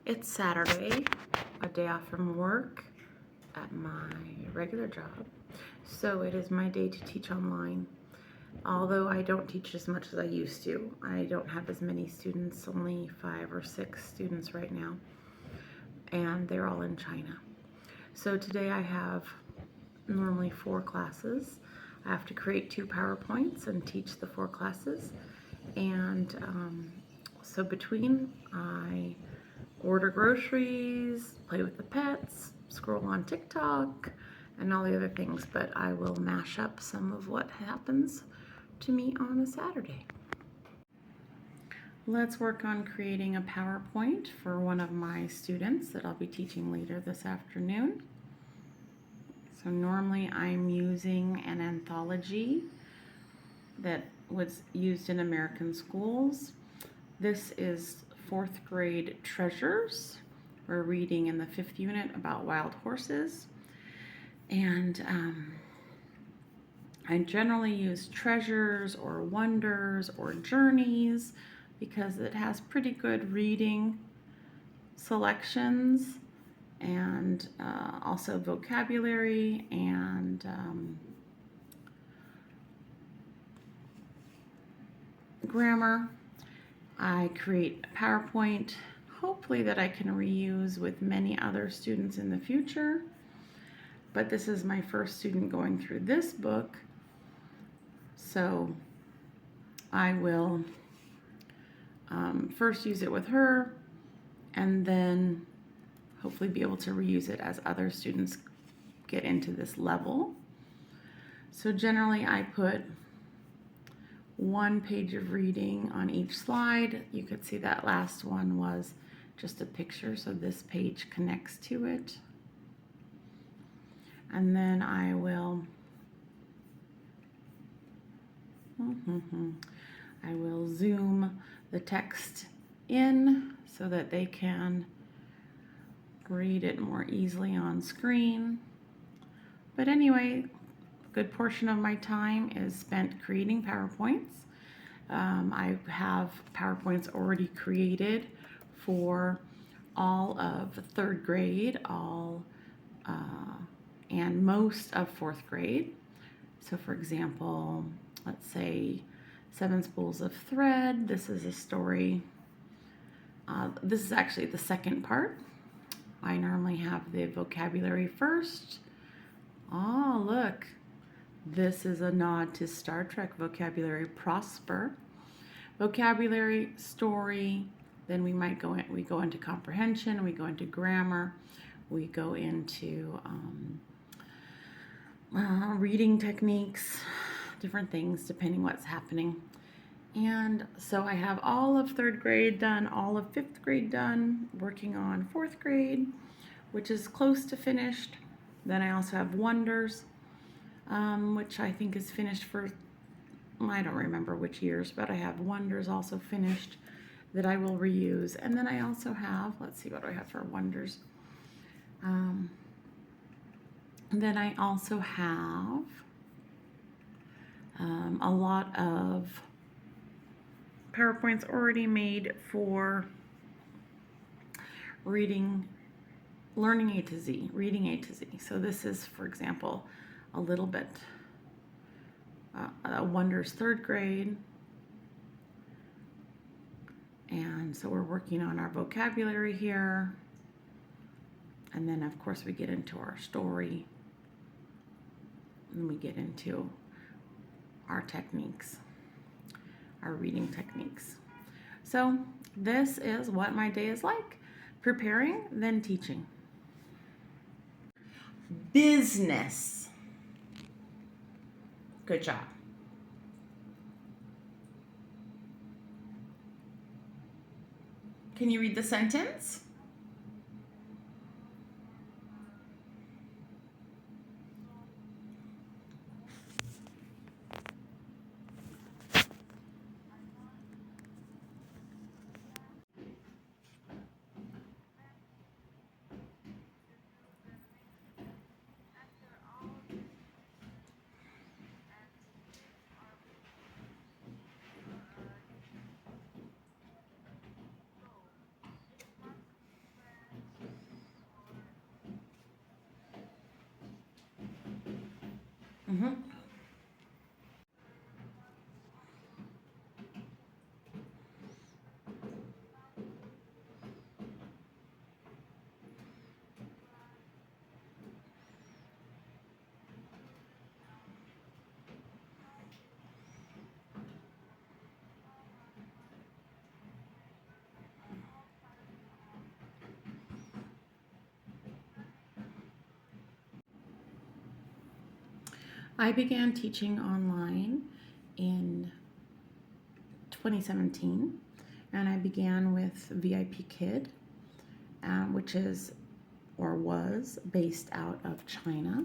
It's Saturday, a day off from work at my regular job. So it is my day to teach online. Although I don't teach as much as I used to. I don't have as many students, only 5 or 6 students right now. And they're all in China. So today I have normally 4 classes. I have to create 2 PowerPoints and teach the 4 classes. And so between I order groceries, play with the pets, scroll on TikTok, and all the other things, but I will mash up some of what happens to me on a Saturday. Let's work on creating a PowerPoint for one of my students that I'll be teaching later this afternoon. So normally I'm using an anthology that was used in American schools. This is 4th grade Treasures. We're reading in the 5th unit about wild horses. And I generally use Treasures or Wonders or Journeys because it has pretty good reading selections and also vocabulary and grammar. I create a PowerPoint, hopefully that I can reuse with many other students in the future. But this is my first student going through this book, so I will first use it with her and then hopefully be able to reuse it as other students get into this level. So generally I put 1 page of reading on each slide. You could see that last one was just a picture, so this page connects to it. And then I will zoom the text in so that they can read it more easily on screen. But anyway, a good portion of my time is spent creating PowerPoints. I have PowerPoints already created for all of 3rd grade, and most of 4th grade. So for example, let's say 7 Spools of Thread. This is a story. This is actually the second part. I normally have the vocabulary first. Oh, look. This is a nod to Star Trek vocabulary, Prosper. Vocabulary, story, then we go into comprehension, we go into grammar, we go into reading techniques, different things depending what's happening. And so I have all of 3rd grade done, all of 5th grade done, working on 4th grade, which is close to finished. Then I also have Wonders, which I think is finished for, I don't remember which years, but I have Wonders also finished that I will reuse. And then I also have, let's see, what do I have for Wonders? Then I also have a lot of PowerPoints already made for reading, learning A to Z, reading A to Z. So this is, for example, a little bit Wonders 3rd grade. And so we're working on our vocabulary here. And then of course we get into our story. And we get into our techniques, our reading techniques. So this is what my day is like. Preparing, then teaching. Business. Good job. Can you read the sentence? Mm-hmm. I began teaching online in 2017, and I began with VIP Kid, which is or was based out of China.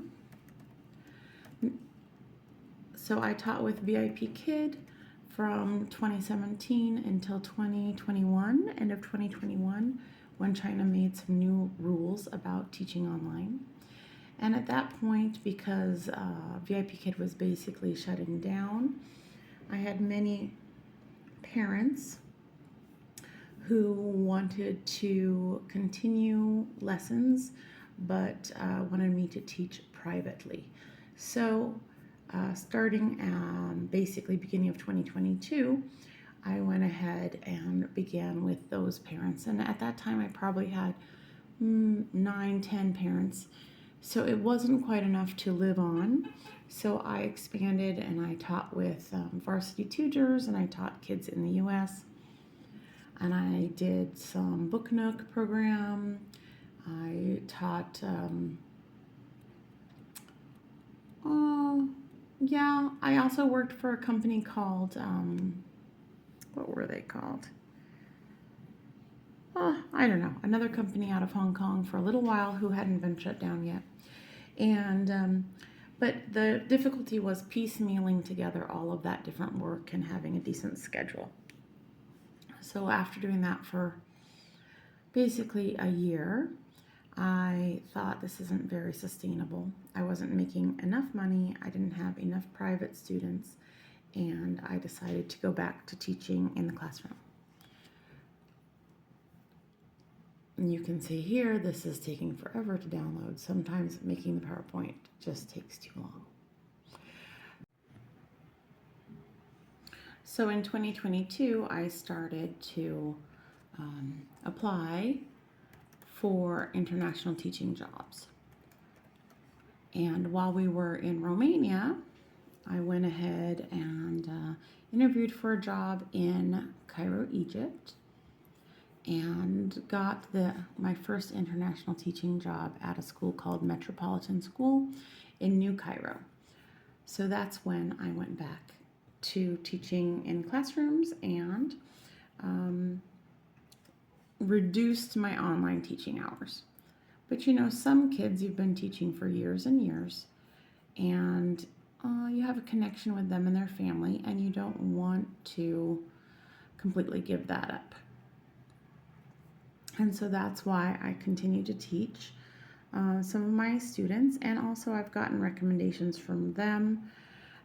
So I taught with VIP Kid from 2017 until 2021, end of 2021, when China made some new rules about teaching online. And at that point, because VIP Kid was basically shutting down, I had many parents who wanted to continue lessons but wanted me to teach privately. So starting basically beginning of 2022, I went ahead and began with those parents. And at that time, I probably had 9-10 parents. So it wasn't quite enough to live on. So I expanded and I taught with varsity tutors, and I taught kids in the US. And I did some Book Nook program. I taught, I also worked for a company called, what were they called? I don't know, another company out of Hong Kong for a little while who hadn't been shut down yet. And, but the difficulty was piecemealing together all of that different work and having a decent schedule. So after doing that for basically a year, I thought this isn't very sustainable. I wasn't making enough money. I didn't have enough private students, and I decided to go back to teaching in the classroom. And you can see here, this is taking forever to download. Sometimes making the PowerPoint just takes too long. So in 2022, I started to apply for international teaching jobs. And while we were in Romania, I went ahead and interviewed for a job in Cairo, Egypt, and got my first international teaching job at a school called Metropolitan School in New Cairo. So that's when I went back to teaching in classrooms and reduced my online teaching hours. But you know, some kids you've been teaching for years and years, and you have a connection with them and their family, and you don't want to completely give that up. And so that's why I continue to teach some of my students, and also I've gotten recommendations from them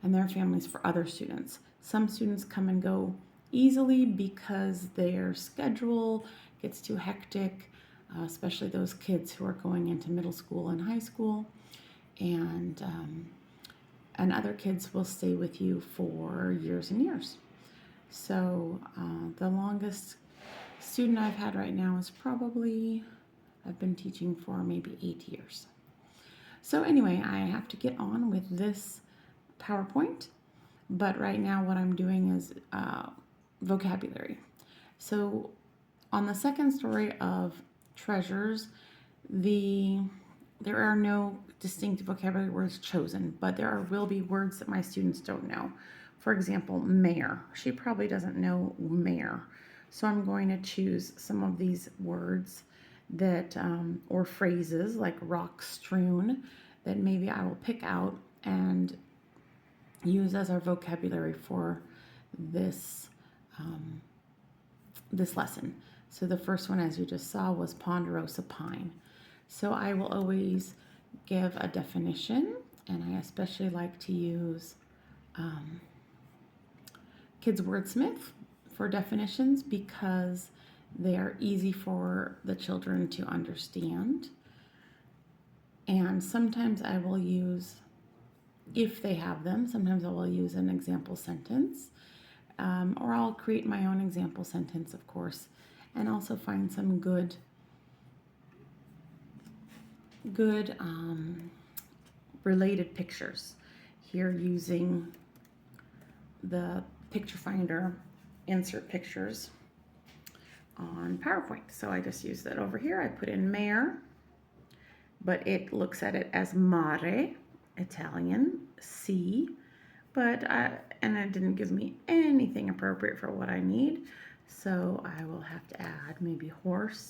and their families for other students. Some students come and go easily because their schedule gets too hectic, especially those kids who are going into middle school and high school, and other kids will stay with you for years and years. So the longest student I've had right now is probably, I've been teaching for maybe 8 years. So anyway, I have to get on with this PowerPoint, but right now what I'm doing is vocabulary. So on the second story of Treasures, there are no distinct vocabulary words chosen, but there will be words that my students don't know. For example, mayor. She probably doesn't know mayor. So I'm going to choose some of these words that, or phrases like rock strewn, that maybe I will pick out and use as our vocabulary for this this lesson. So the first one, as you just saw, was ponderosa pine. So I will always give a definition, and I especially like to use Kids Wordsmith for definitions because they are easy for the children to understand. And sometimes I will use if they have them. Sometimes I will use an example sentence, or I'll create my own example sentence, of course, and also find some good related pictures. Here using the picture finder, insert pictures on PowerPoint. So I just use that over here. I put in mare, but it looks at it as mare, Italian, sea, and it didn't give me anything appropriate for what I need. So I will have to add maybe horse.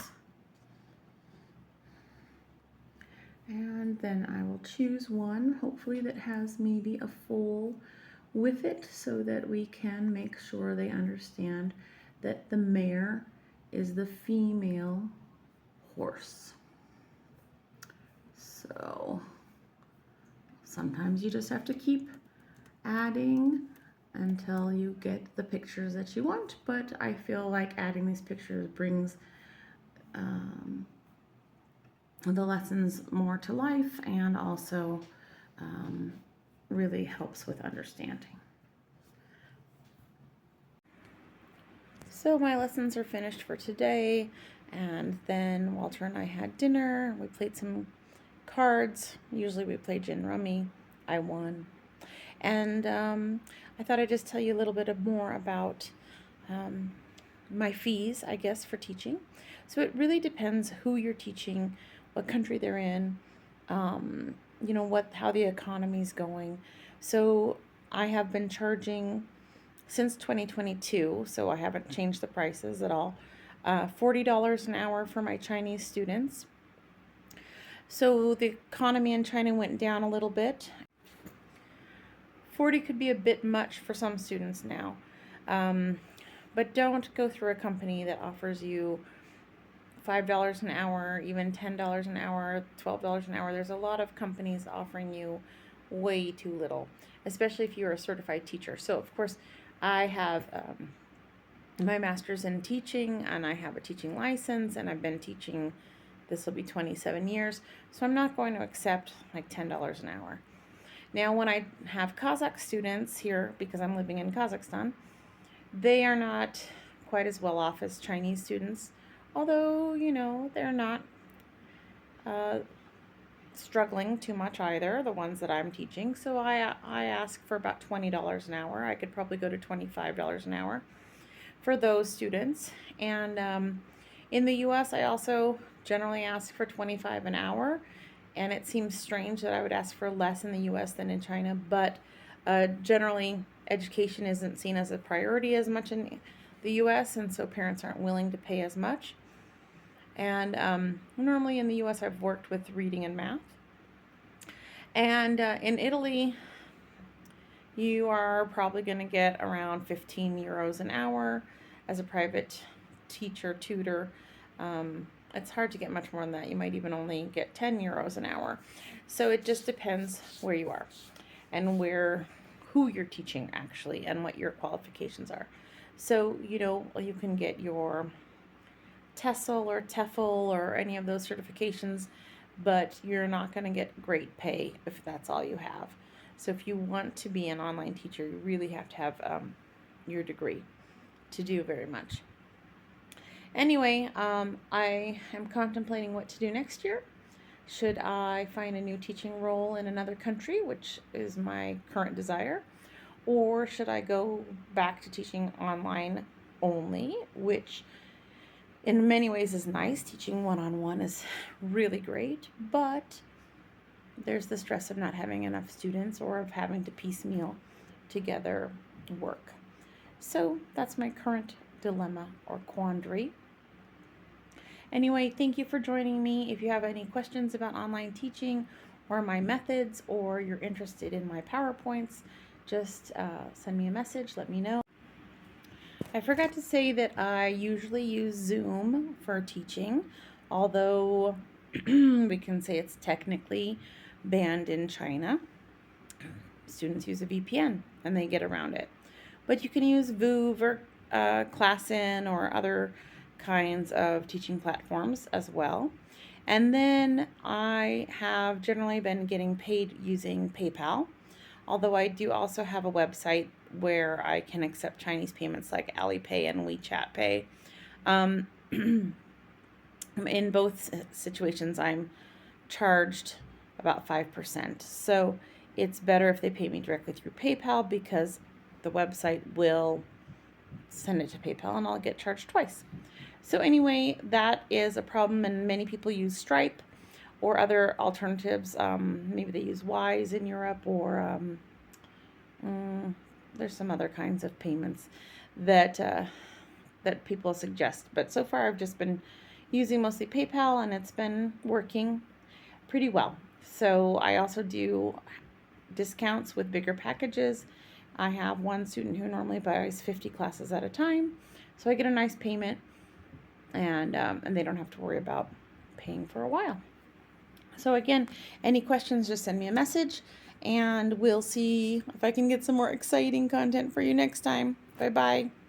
And then I will choose one, hopefully that has maybe a foal with it, so that we can make sure they understand that the mare is the female horse. So sometimes you just have to keep adding until you get the pictures that you want, but I feel like adding these pictures brings the lessons more to life, and also really helps with understanding. So my lessons are finished for today, and then Walter and I had dinner. We played some cards. Usually we play gin rummy. I won. And I thought I'd just tell you a little bit more about my fees, I guess, for teaching. So it really depends who you're teaching, what country they're in, how the economy's going. So I have been charging since 2022, so I haven't changed the prices at all. $40 an hour for my Chinese students. So the economy in China went down a little bit. 40 could be a bit much for some students now. But don't go through a company that offers you $5 an hour, even $10 an hour, $12 an hour. There's a lot of companies offering you way too little, especially if you're a certified teacher. So, of course, I have my master's in teaching, and I have a teaching license, and I've been teaching, this will be 27 years, so I'm not going to accept like $10 an hour. Now, when I have Kazakh students here, because I'm living in Kazakhstan, they are not quite as well off as Chinese students, although, they're not struggling too much either, the ones that I'm teaching. So I ask for about $20 an hour. I could probably go to $25 an hour for those students. And in the US, I also generally ask for $25 an hour. And it seems strange that I would ask for less in the US than in China, but generally education isn't seen as a priority as much in the US, and so parents aren't willing to pay as much. And normally in the US, I've worked with reading and math. And in Italy, you are probably going to get around 15 euros an hour as a private teacher, tutor. It's hard to get much more than that. You might even only get 10 euros an hour. So it just depends where you are and who you're teaching actually, and what your qualifications are. So, you can get your TESOL or TEFL or any of those certifications, but you're not going to get great pay if that's all you have. So if you want to be an online teacher, you really have to have your degree to do very much. Anyway, I am contemplating what to do next year. Should I find a new teaching role in another country, which is my current desire, or should I go back to teaching online only, which in many ways is nice. Teaching one-on-one is really great, but there's the stress of not having enough students or of having to piecemeal together work. So that's my current dilemma or quandary. Anyway, thank you for joining me. If you have any questions about online teaching or my methods, or you're interested in my PowerPoints, just send me a message, let me know. I forgot to say that I usually use Zoom for teaching, although we can say it's technically banned in China. Students use a VPN and they get around it. But you can use VooV or Classin or other kinds of teaching platforms as well. And then I have generally been getting paid using PayPal. Although I do also have a website where I can accept Chinese payments like Alipay and WeChat Pay. In both situations, I'm charged about 5%. So it's better if they pay me directly through PayPal because the website will send it to PayPal and I'll get charged twice. So anyway, that is a problem, and many people use Stripe or other alternatives. Maybe they use Wise in Europe, or there's some other kinds of payments that that people suggest. But so far, I've just been using mostly PayPal, and it's been working pretty well. So I also do discounts with bigger packages. I have one student who normally buys 50 classes at a time, so I get a nice payment, and they don't have to worry about paying for a while. So again, any questions, just send me a message, and we'll see if I can get some more exciting content for you next time. Bye-bye.